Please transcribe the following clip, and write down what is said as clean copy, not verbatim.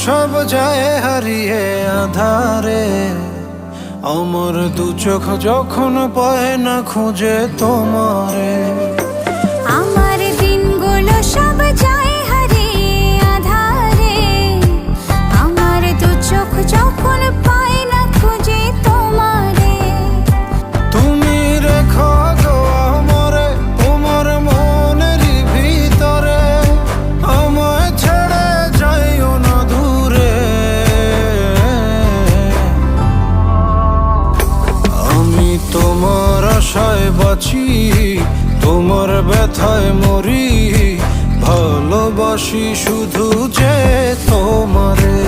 সব যায় হারিয়ে আধারে, আমার দু চোখ যখন পায় না খুঁজে তোমারে। আমার দিনগুলো সব যায় হারিয়ে আধারে, আমার দু চোখ যখন পায় না খুঁজে তোমারে। তুমি রেখো গো আমরে তোমার মনের ভিতরে, আমায় ছেড়ে যাইও না দূরে। আমি তোমার আশায় বাঁচি, তোমার ব্যথায় মরি, ভালোবাসি শুধু যে তোমারে।